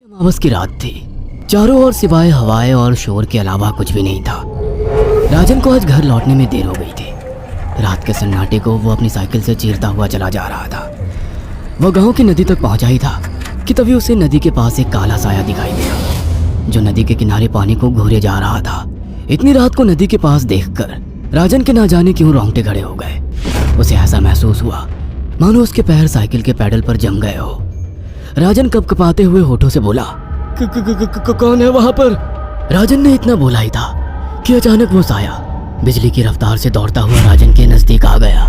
अमावस की रात थी। चारों ओर सिवाय हवाएं और शोर के अलावा कुछ भी नहीं था। राजन को आज घर लौटने में देर हो गई थी। रात के सन्नाटे को वो अपनी साइकिल से चीरता हुआ चला जा रहा था। वह गांव की नदी तक पहुंचा ही था कि तभी उसे नदी के पास एक काला साया दिखाई दिया जो नदी के किनारे पानी को घूरे जा रहा था। इतनी रात को नदी के पास देखकर राजन के ना जाने क्यों रोंगटे खड़े हो गए। उसे ऐसा महसूस हुआ मानो उसके पैर साइकिल के पैडल पर जम गए हो। राजन कपकपाते हुए होठों से बोला, कौन है वहां पर? राजन ने इतना बोला ही था कि अचानक वो साया बिजली की रफ्तार से दौड़ता हुआ राजन के नजदीक आ गया।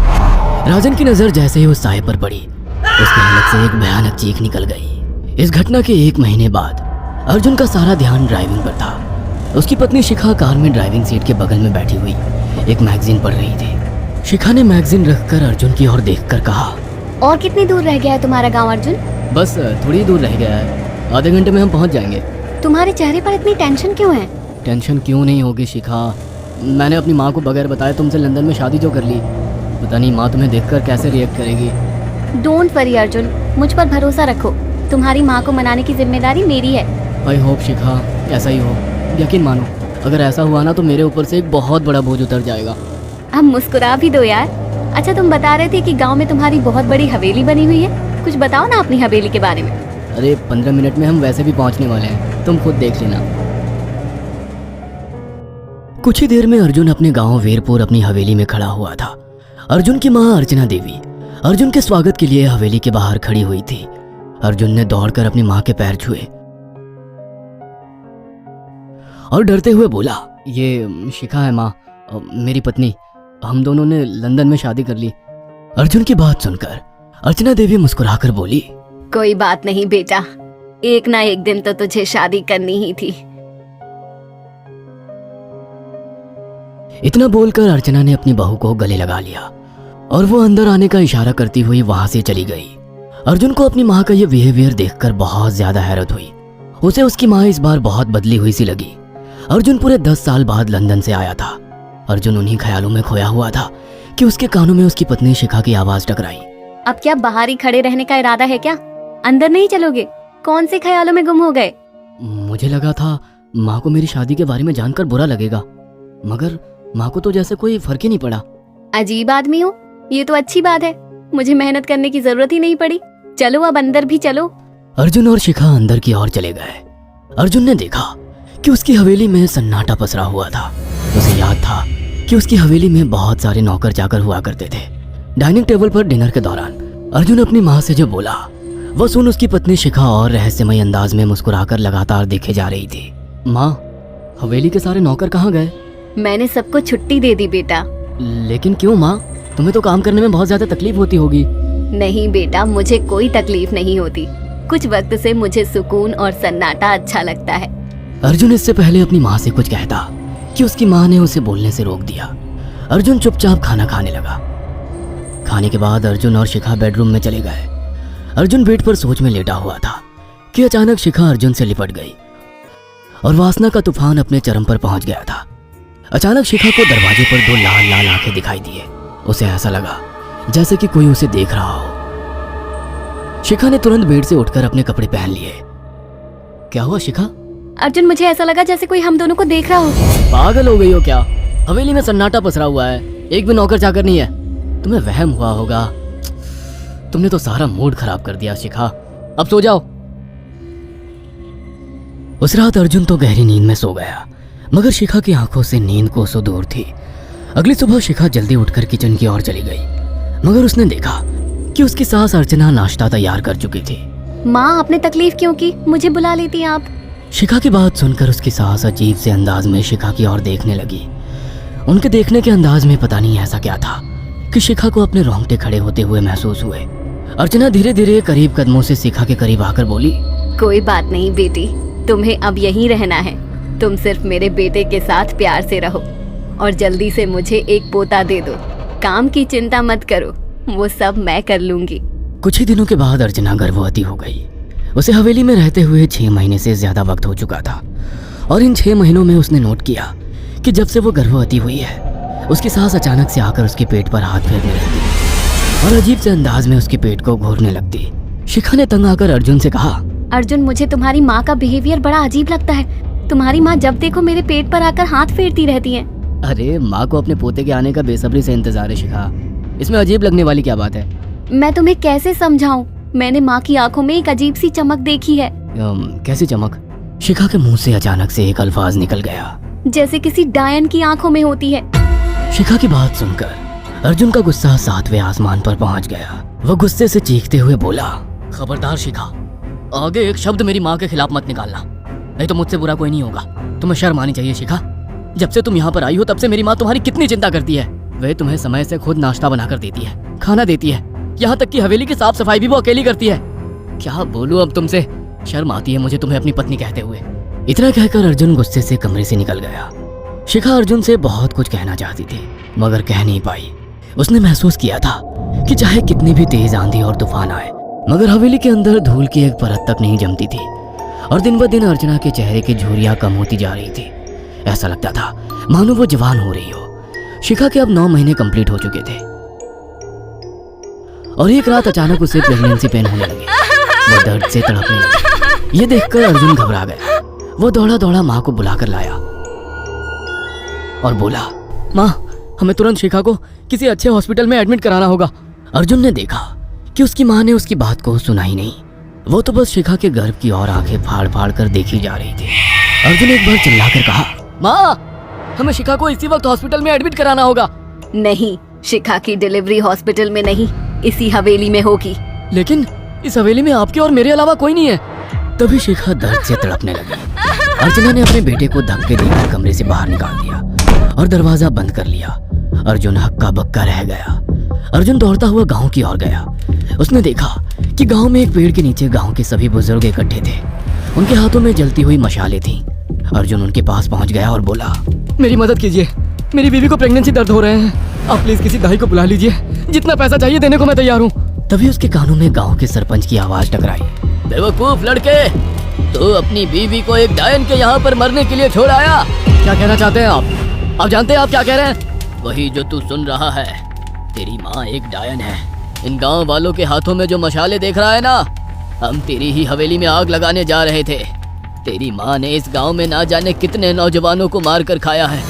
राजन की नजर जैसे ही उस साये पर पड़ी, उसके हलक से एक भयानक चीख निकल गई। इस घटना के 1 महीने बाद अर्जुन का सारा ध्यान ड्राइविंग पर था। उसकी पत्नी शिखा कार में ड्राइविंग सीट के बगल में बैठी हुई एक मैगजीन पढ़ रही थी। शिखा ने मैगजीन रखकर अर्जुन की ओर देखकर कहा, और कितनी दूर रह गया है तुम्हारा गांव अर्जुन? बस थोड़ी दूर रह गया है, आधे घंटे में हम पहुंच जाएंगे। तुम्हारे चेहरे पर इतनी टेंशन क्यों है? टेंशन क्यों नहीं होगी शिखा, मैंने अपनी माँ को बगैर बताए तुमसे लंदन में शादी जो कर ली। पता नहीं माँ तुम्हें देखकर कैसे रिएक्ट करेगी। डोंट वरी अर्जुन, मुझ पर भरोसा रखो। तुम्हारी माँ को मनाने की जिम्मेदारी मेरी है। आई होप शिखा ऐसा ही हो। यकीन मानो अगर ऐसा हुआ ना तो मेरे ऊपर से एक बहुत बड़ा बोझ उतर जाएगा। अब मुस्कुरा भी दो यार। अच्छा, तुम बता रहे थे कि गांव में तुम्हारी बहुत बड़ी हवेली बनी हुई है, कुछ बताओ ना अपनी हवेली के बारे में। अरे 15 मिनट में हम वैसे भी पहुंचने वाले हैं, तुम खुद देख लेना। कुछ ही देर में अर्जुन अपने गांव वीरपुर अपनी हवेली में खड़ा हुआ था। अर्जुन की माँ अर्चना देवी अर्जुन के स्वागत के लिए हवेली के बाहर खड़ी हुई थी। अर्जुन ने दौड़कर अपनी माँ के पैर छुए और डरते हुए बोला, ये शिखा है माँ, मेरी पत्नी। हम दोनों ने लंदन में शादी कर ली। अर्जुन की बात सुनकर अर्चना देवी मुस्कुराकर बोली, कोई बात नहीं बेटा, एक ना एक दिन तो तुझे शादी करनी ही थी। इतना बोलकर अर्चना ने अपनी बहू को गले लगा लिया और वो अंदर आने का इशारा करती हुई वहां से चली गई। अर्जुन को अपनी माँ का ये बिहेवियर देखकर बहुत ज्यादा हैरत हुई। उसे उसकी माँ इस बार बहुत बदली हुई सी लगी। अर्जुन पूरे 10 साल बाद लंदन से आया था। अर्जुन उन्हीं ख्यालों में खोया हुआ था कि उसके कानों में उसकी पत्नी शिखा की आवाज टकराई। अब क्या बाहर ही खड़े रहने का इरादा है क्या? अंदर नहीं चलोगे? कौन से ख्यालों में गुम हो गए? मुझे लगा था माँ को मेरी शादी के बारे में जानकर बुरा लगेगा, मगर माँ को तो जैसे कोई फर्क ही नहीं पड़ा। अजीब आदमी हो, ये तो अच्छी बात है। मुझे मेहनत करने की जरूरत ही नहीं पड़ी। चलो अब अंदर भी चलो। अर्जुन और शिखा अंदर की ओर चले गए। अर्जुन ने देखा कि उसकी हवेली में सन्नाटा पसरा हुआ था। उसे याद था कि उसकी हवेली में बहुत सारे नौकर चाकर हुआ करते थे। डाइनिंग टेबल पर डिनर के दौरान अर्जुन अपनी माँ से जो बोला वह सुन उसकी पत्नी शिखा और रहस्यमय अंदाज में मुस्कुराकर लगातार देखे जा रही थी। माँ, हवेली के सारे नौकर कहाँ गए? मैंने सबको छुट्टी दे दी बेटा। लेकिन क्यों माँ, तुम्हें तो काम करने में बहुत ज्यादा तकलीफ होती होगी। नहीं बेटा, मुझे कोई तकलीफ नहीं होती। कुछ वक्त से मुझे सुकून और सन्नाटा अच्छा लगता है। अर्जुन इससे पहले अपनी माँ से कुछ कहता कि उसकी माँ ने उसे बोलने से रोक दिया। अर्जुन चुपचाप खाना खाने लगा। खाने के बाद अर्जुन और शिखा बेडरूम में चले गए। अर्जुन बेड पर सोच में लेटा हुआ था कि अचानक शिखा अर्जुन से लिपट गई और वासना का तूफान अपने चरम पर पहुंच गया था। अचानक शिखा को दरवाजे पर 2 लाल लाल आंखें दिखाई दिए। उसे ऐसा लगा जैसे कि कोई उसे देख रहा हो। शिखा ने तुरंत बेड से उठकर अपने कपड़े पहन लिए। क्या हुआ शिखा? अर्जुन, मुझे ऐसा लगा जैसे कोई हम दोनों को देख रहा हो। पागल हो गई हो क्या? हवेली में सन्नाटा पसरा हुआ है, एक भी नौकर चाकर नहीं है। तुम्हें वहम हुआ होगा। तुमने तो सारा मूड खराब कर दिया शिखा, अब सो जाओ। उस रात अर्जुन तो गहरी नींद में सो गया, मगर शिखा की आंखों से नींद कोसों दूर थी। अगली सुबह शिखा जल्दी उठकर किचन की ओर चली गई, मगर उसने देखा कि उसकी सास अर्चना नाश्ता तैयार कर चुकी थी। माँ, आपने तकलीफ क्यों की? मुझे बुला लेती आप। शिखा की बात सुनकर उसकी सास अजीब से अंदाज में शिखा की ओर देखने लगी। उनके देखने के अंदाज में पता नहीं ऐसा क्या था कि शिखा को अपने रोंगटे खड़े होते हुए महसूस हुए। अर्चना धीरे धीरे करीब कदमों से शिखा के करीब आकर बोली, कोई बात नहीं बेटी, तुम्हें अब यहीं रहना है। तुम सिर्फ मेरे बेटे के साथ प्यार से रहो और जल्दी से मुझे एक पोता दे दो। काम की चिंता मत करो, वो सब मैं कर लूंगी। कुछ ही दिनों के बाद अर्चना गर्भवती हो गई। उसे हवेली में रहते हुए 6 महीने से ज्यादा वक्त हो चुका था और इन 6 महीनों में उसने नोट किया कि जब से वो गर्भवती हुई है उसकी सास अचानक से आकर उसके पेट पर हाथ फेरने लगती और अजीब से अंदाज में उसके पेट को घूरने लगती। शिखा ने तंग आकर अर्जुन से कहा, अर्जुन, मुझे तुम्हारी माँ का बिहेवियर बड़ा अजीब लगता है। तुम्हारी माँ जब देखो मेरे पेट पर आकर हाथ फेरती रहती है। अरे माँ को अपने पोते के आने का बेसब्री से इंतजार है शिखा, इसमें अजीब लगने वाली क्या बात है? मैं तुम्हें कैसे समझाऊं? मैंने माँ की आंखों में एक अजीब सी चमक देखी है। कैसी चमक? शिखा के मुंह से अचानक से एक अल्फाज निकल गया, जैसे किसी डायन की आंखों में होती है। शिखा की बात सुनकर अर्जुन का गुस्सा 7वें आसमान पर पहुंच गया। वह गुस्से से चीखते हुए बोला, खबरदार शिखा, आगे एक शब्द मेरी माँ के खिलाफ मत निकालना, नहीं तो मुझसे बुरा कोई नहीं होगा। तुम्हें शर्म आनी चाहिए शिखा। जब से तुम यहाँ पर आई हो तब से मेरी माँ तुम्हारी कितनी चिंता करती है। वह तुम्हें समय से खुद नाश्ता बनाकर देती है, खाना देती है, यहाँ तक कि हवेली की साफ सफाई भी वो अकेली करती है। क्या बोलूं अब तुमसे, शर्म आती है मुझे तुम्हें अपनी पत्नी कहते हुए। इतना कहकर अर्जुन गुस्से से कमरे से निकल गया। शिखा अर्जुन से बहुत कुछ कहना चाहती थी मगर कह नहीं पाई। उसने महसूस किया था कि चाहे कितनी भी तेज आंधी और तूफान आए मगर हवेली के अंदर धूल की एक परत तक नहीं जमती थी। और दिन ब दिन अर्चना के चेहरे की झुर्रियां कम होती जा रही थी। ऐसा लगता था मानो वो जवान हो रही हो। शिखा के अब 9 महीने कंप्लीट हो चुके थे और एक रात अचानक उसे प्रेगनेंसी पेन होने लगे। वो दर्द से तड़पने लगी। ये देखकर अर्जुन घबरा गया। वो दौड़ा दौड़ा माँ को बुलाकर लाया और बोला, माँ, हमें तुरंत शिखा को किसी अच्छे हॉस्पिटल में एडमिट कराना होगा। अर्जुन ने देखा कि उसकी माँ ने उसकी बात को सुना ही नहीं। वो तो बस शिखा के गर्भ की ओर आंखें फाड़ फाड़ कर देखी जा रही थी। अर्जुन एक बार चिल्लाकर कहा, माँ, हमें शिखा को इसी वक्त हॉस्पिटल में एडमिट कराना होगा। नहीं, शिखा की डिलीवरी हॉस्पिटल में नहीं, इसी हवेली में होगी। लेकिन इस हवेली में आपके और मेरे अलावा कोई नहीं है। तभी शिखा दर्द से तड़पने लगी। अर्चना ने अपने बेटे को धक्के देकर कमरे से बाहर निकाल दिया और दरवाजा बंद कर लिया। अर्जुन हक्का बक्का रह गया। अर्जुन दौड़ता हुआ गांव की ओर गया। उसने देखा कि गांव में एक पेड़ के नीचे गांव के सभी बुजुर्ग इकट्ठे थे। उनके हाथों में जलती हुई मशालें थीं। अर्जुन उनके पास पहुंच गया और बोला, मेरी मदद कीजिए, मेरी बीवी को प्रेगनेंसी दर्द हो रहे हैं। आप प्लीज किसी दाई को बुला लीजिए, जितना पैसा चाहिए देने को मैं तैयार हूँ। तभी उसके कानों में गांव के सरपंच की आवाज टकराई, बेवकूफ लड़के, तू अपनी बीवी को एक डायन के यहाँ पर मरने के लिए छोड़ आया। क्या कहना चाहते हैं आप जानते हैं आप क्या कह रहे हैं? वही जो तू सुन रहा है, तेरी माँ एक डायन है। इन गांव वालों के हाथों में जो मशाले देख रहा है ना, हम तेरी ही हवेली में आग लगाने जा रहे थे। तेरी माँ ने इस गांव में ना जाने कितने नौजवानों को मार कर खाया है।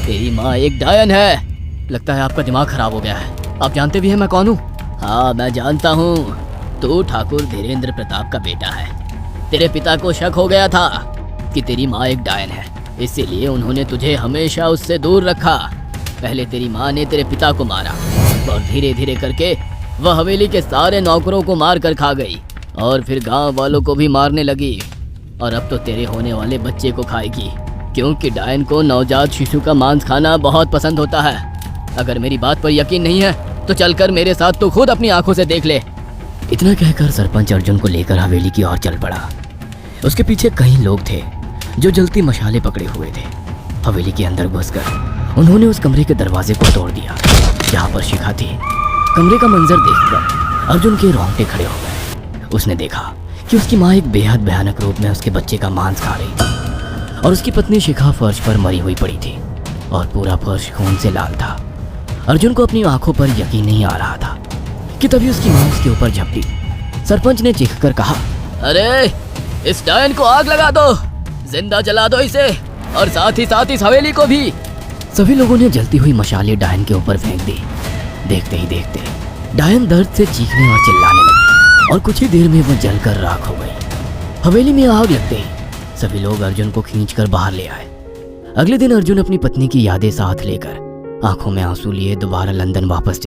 तेरी माँ एक डायन है। लगता है आपका दिमाग खराब हो गया है। आप जानते भी हैं मैं कौन हूँ? हाँ, मैं जानता हूँ। तू ठाकुर धीरेन्द्र प्रताप का बेटा है। तेरे पिता को शक हो गया था कि तेरी माँ एक डायन है, इसीलिए उन्होंने तुझे हमेशा उससे दूर रखा। पहले तेरी माँ ने तेरे पिता को मारा और धीरे धीरे करके वह हवेली के सारे नौकरों को मार कर खा गई और फिर गांव वालों को भी मारने लगी। और अब तो तेरे होने वाले बच्चे को खाएगी, क्योंकि डायन को नवजात शिशु का मांस खाना बहुत पसंद होता है। अगर मेरी बात पर यकीन नहीं है तो चलकर मेरे साथ तू खुद अपनी आंखों से देख ले। इतना कहकर सरपंच अर्जुन को लेकर हवेली की ओर चल पड़ा। उसके पीछे कई लोग थे जो जलती मशाले पकड़े हुए थे। हवेली के अंदर घुसकर उन्होंने उस कमरे के दरवाजे को तोड़ दिया जहाँ पर शिखा थी। कमरे का मंजर देखकर अर्जुन के रोंगटे खड़े हो गए। उसने देखा कि उसकी माँ एक बेहद भयानक रूप में उसके बच्चे का मांस खा रही थी और उसकी पत्नी शिखा फर्श पर मरी हुई पड़ी थी और पूरा फर्श खून से लाल था। अर्जुन को अपनी आंखों पर यकीन नहीं आ रहा था कि तभी उसकी माँ उसके ऊपर झपटी। सरपंच ने चीखकर कहा, अरे इस डायन को आग लगा दो, जिंदा जला दो इसे और साथ ही साथ इस हवेली को भी। सभी लोगों ने जलती हुई मशालें डायन के ऊपर फेंक दी। देखते ही देखते डायन दर्द से चीखने और चिल्लाने लगी और कुछ ही देर में वो जलकर राख हो गई। हवेली में आग लगते ही सभी लोग अर्जुन को खींचकर बाहर ले आए। अगले दिन अर्जुन अपनी पत्नी की यादें साथ लेकर आंखों में आंसू लिए दोबारा लंदन वापस